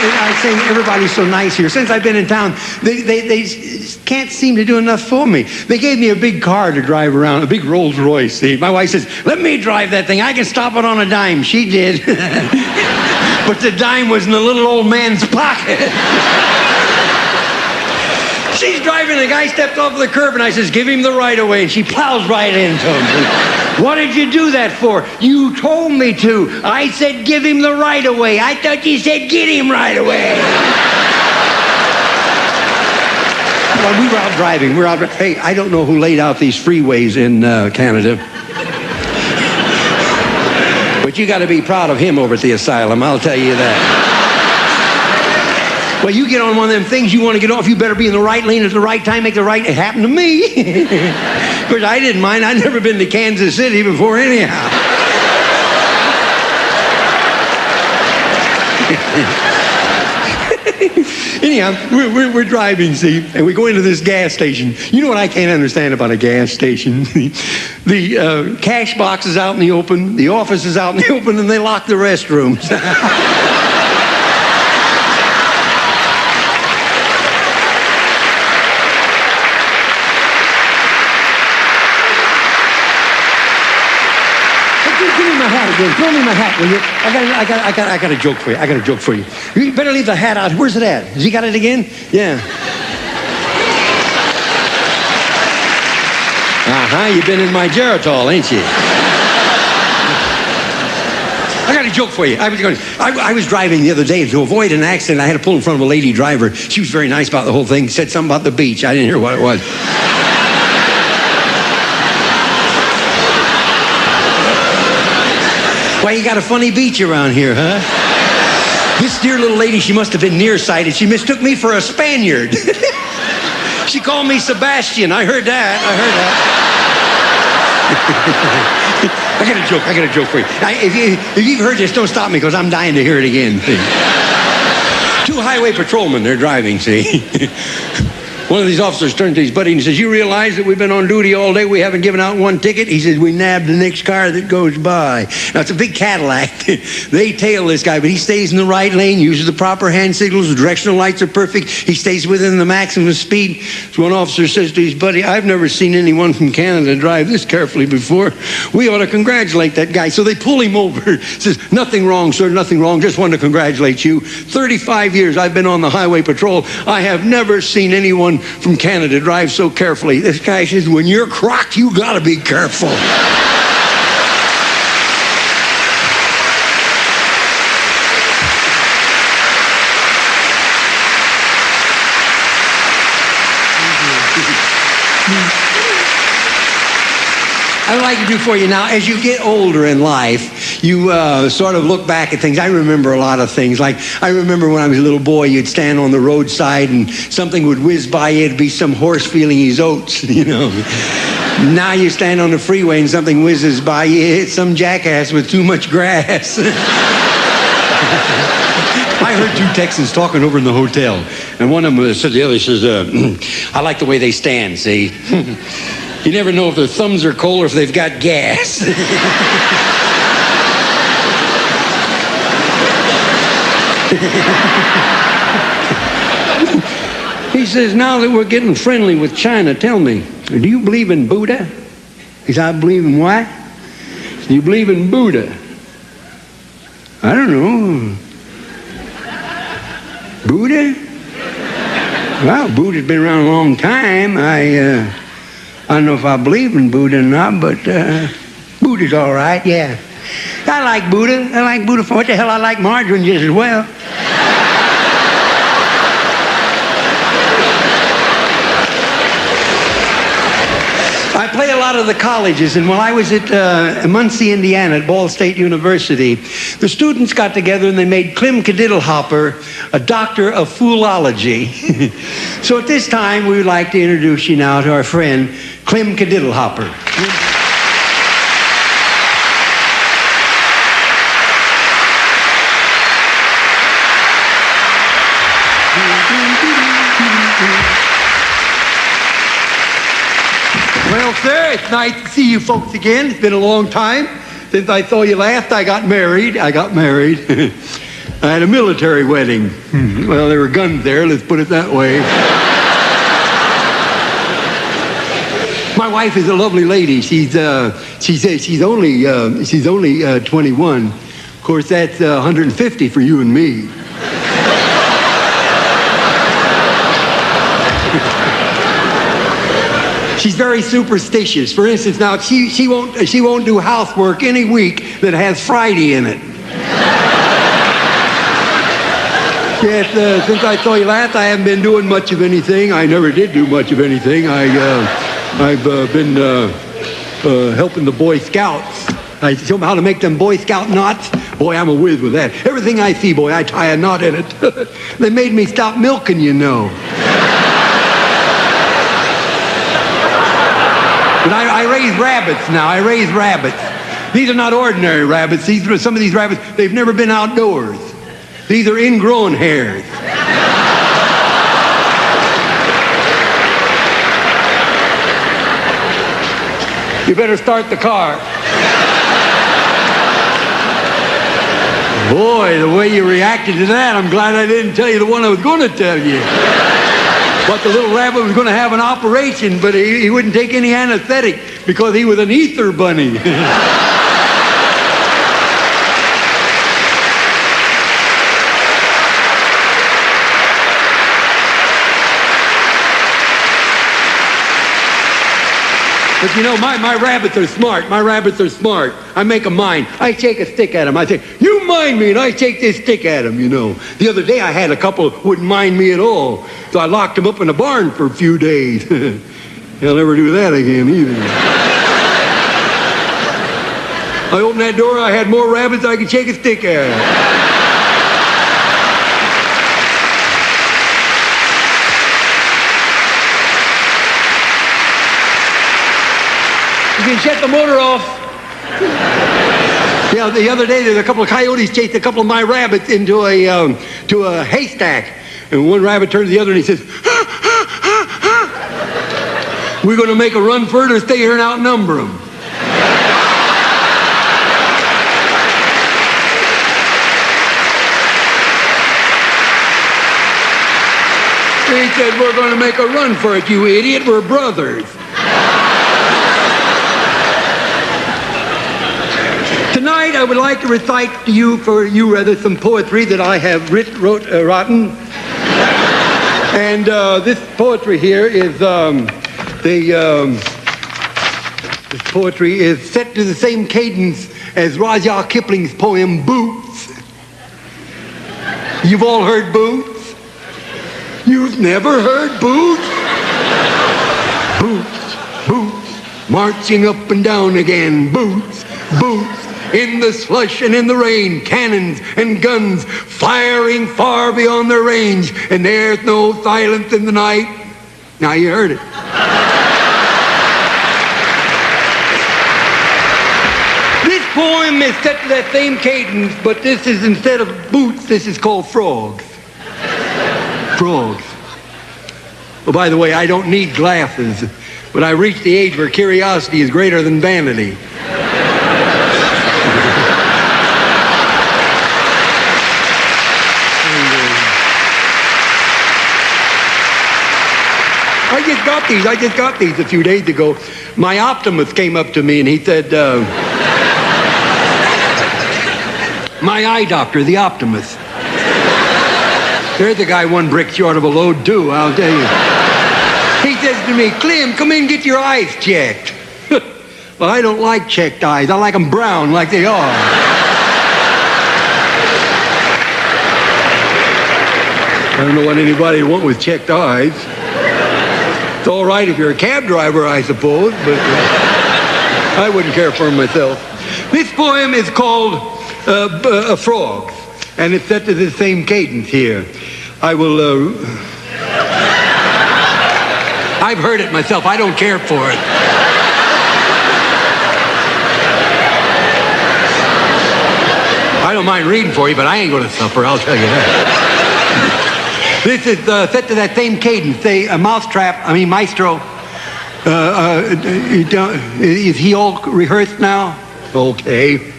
I say everybody's so nice here. Since I've been in town, they can't seem to do enough for me. They gave me a big car to drive around, a big Rolls Royce. See, my wife says, "Let me drive that thing. I can stop it on a dime." She did. But the dime was in the little old man's pocket. She's driving, the guy stepped off the curb, and I says, "Give him the right of way," and she plows right into him. "What did you do that for?" "You told me to." "I said give him the right of way." "I thought you said get him right away." Well, we were out driving. Hey, I don't know who laid out these freeways in Canada. But you got to be proud of him over at the asylum, I'll tell you that. Well, you get on one of them things you want to get off, you better be in the right lane at the right time, make the right... It happened to me. Of course, I didn't mind. I'd never been to Kansas City before anyhow. Anyhow, we're driving, see, and we go into this gas station. You know what I can't understand about a gas station? The cash box is out in the open, the office is out in the open, and they lock the restrooms. Throw me my hat, will you? I got a joke for you. I got a joke for you. You better leave the hat out. Where's it at? Has he got it again? Yeah. You've been in my Geritol, ain't you? I got a joke for you. I was driving the other day to avoid an accident. I had to pull in front of a lady driver. She was very nice about the whole thing. Said something about the beach. I didn't hear what it was. Why, you got a funny beach around here, huh? This dear little lady, she must have been nearsighted. She mistook me for a Spaniard. She called me Sebastian. I heard that. I got a joke for you. If you've heard this, don't stop me, because I'm dying to hear it again. Two highway patrolmen, they're driving, see? One of these officers turned to his buddy and he says, "You realize that we've been on duty all day? We haven't given out one ticket." He says, "We nabbed the next car that goes by." Now, it's a big Cadillac. They tail this guy, but he stays in the right lane, uses the proper hand signals, the directional lights are perfect. He stays within the maximum speed. So one officer says to his buddy, "I've never seen anyone from Canada drive this carefully before. We ought to congratulate that guy." So they pull him over. Says, "Nothing wrong, sir, nothing wrong. Just wanted to congratulate you. 35 years I've been on the highway patrol. I have never seen anyone from Canada drive so carefully." This guy says, "When you're crocked, you gotta be careful." I'd like to do for you now, as you get older in life, you sort of look back at things. I remember a lot of things. Like, I remember when I was a little boy, you'd stand on the roadside and something would whiz by you. It'd be some horse feeling his oats, you know. Now you stand on the freeway and something whizzes by you. It's some jackass with too much grass. I heard two Texans talking over in the hotel, and one of them said to the other, says, "I like the way they stand, see? You never know if their thumbs are cold or if they've got gas." He says, "Now that we're getting friendly with China, tell me, do you believe in Buddha?" He said, "I believe in what?" "Do you believe in Buddha?" "I don't know." "Buddha?" "Well, Buddha's been around a long time. I don't know if I believe in Buddha or not, but Buddha's all right, yeah. I like Buddha. I like Buddha. What the hell, I like margarine just as well." I play a lot of the colleges, and while I was at Muncie, Indiana, at Ball State University, the students got together and they made Clem Cadiddlehopper a doctor of foolology. So at this time, we would like to introduce you now to our friend, Clem Cadiddlehopper. Well, sir, it's nice to see you folks again. It's been a long time since I saw you last. I got married. I had a military wedding. Well, there were guns there, let's put it that way. My wife is a lovely lady. She's only 21. Of course, that's 150 for you and me. She's very superstitious. For instance, now she won't do housework any week that has Friday in it. Yes, since I saw you last, I haven't been doing much of anything. I never did do much of anything. I've been helping the Boy Scouts. I show them how to make them Boy Scout knots. Boy, I'm a whiz with that. Everything I see, boy, I tie a knot in it. They made me stop milking, you know. But I raise rabbits now. I raise rabbits. These are not ordinary rabbits. Some of these rabbits, they've never been outdoors. These are ingrown hairs. You better start the car. Boy, the way you reacted to that, I'm glad I didn't tell you the one I was going to tell you. But the little rabbit was going to have an operation, but he wouldn't take any anesthetic because he was an ether bunny. But you know, my rabbits are smart. My rabbits are smart. I make them mind. I shake a stick at them. I say, you mind me, and I shake this stick at them, you know. The other day I had a couple wouldn't mind me at all. So I locked them up in a barn for a few days. They'll never do that again either. I opened that door, I had more rabbits I could shake a stick at. You can shut the motor off. Yeah, the other day, there's a couple of coyotes chased a couple of my rabbits into a haystack. And one rabbit turned to the other and he says, ha, ha, ha, ha. We're going to make a run for it or stay here and outnumber them. He said, we're going to make a run for it, you idiot. We're brothers. Tonight, I would like to recite to you, some poetry that I have written. And this poetry here is, this poetry is set to the same cadence as Rudyard Kipling's poem, Boots. You've all heard Boots? You've never heard Boots? Boots, boots, marching up and down again. Boots, boots. In the slush and in the rain, cannons and guns firing far beyond their range, and there's no silence in the night. Now you heard it. This poem is set to that same cadence, but this is, instead of boots, this is called frogs. Frogs. Oh, by the way, I don't need glasses, but I reached the age where curiosity is greater than vanity. I just got these a few days ago. My optimist came up to me and he said, my eye doctor, the optimist. There's a guy one brick short of a load too, I'll tell you. He says to me, Clem, come in and get your eyes checked. Well, I don't like checked eyes. I like them brown like they are. I don't know what anybody would want with checked eyes. It's all right if you're a cab driver, I suppose, but I wouldn't care for myself. This poem is called Frogs, and it's set to the same cadence here. I will, I've heard it myself. I don't care for it. I don't mind reading for you, but I ain't going to suffer, I'll tell you that. This is set to that same cadence. Say, maestro. Is he all rehearsed now? Okay.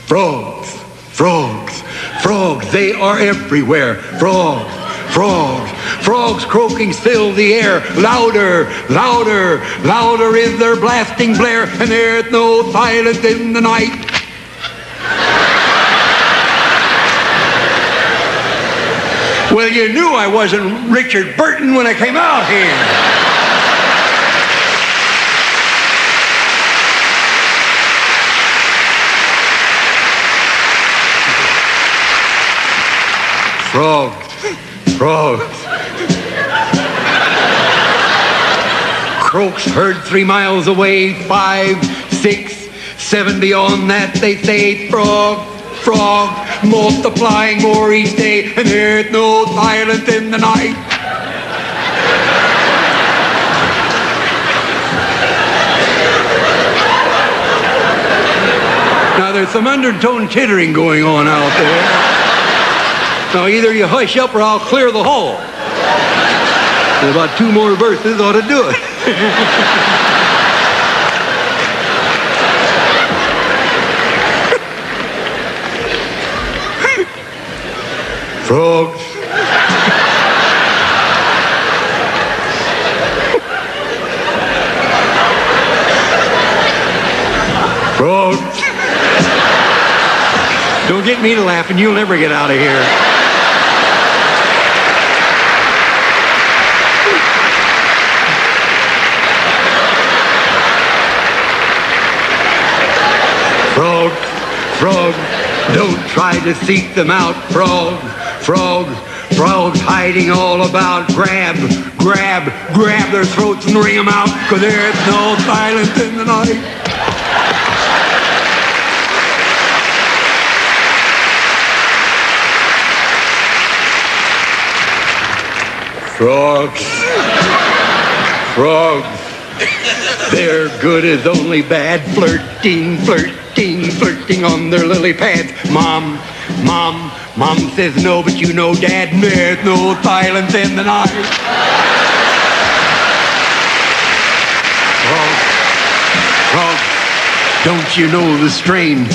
Frogs Frogs, frogs, they are everywhere. Frogs, frogs, frogs croaking fill the air. Louder, louder, louder is their blasting blare, and there's no silence in the night. Well, you knew I wasn't Richard Burton when I came out here. Frogs, frogs. Croaks heard 3 miles away, 5, 6, 7 beyond that they say. Frog, frog, multiplying more each day, and there's no silence in the night. Now there's some undertone chittering going on out there. Now either you hush up or I'll clear the hall. And about 2 more verses ought to do it. Frogs. Frogs. Don't get me to laughing, you'll never get out of here. Frogs, frogs, don't try to seek them out. Frogs, frogs, frogs hiding all about. Grab, grab, grab their throats and wring them out, 'cause there's no silence in the night. Frogs, frogs, they're good as only bad. Flirting, flirting, flirting on their lily pads. Mom, mom, mom says no, but you know, Dad, there's no silence in the night. Frogs, frogs, don't you know the strain?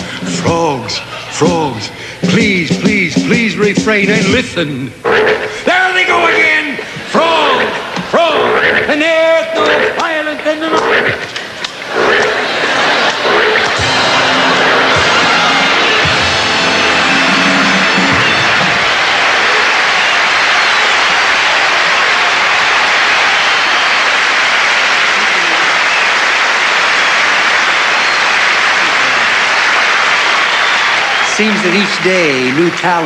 Frogs, frogs, please, please, please refrain and listen. There they go again! Frogs, frogs, and there's no silence in the night. Seems that each day new talent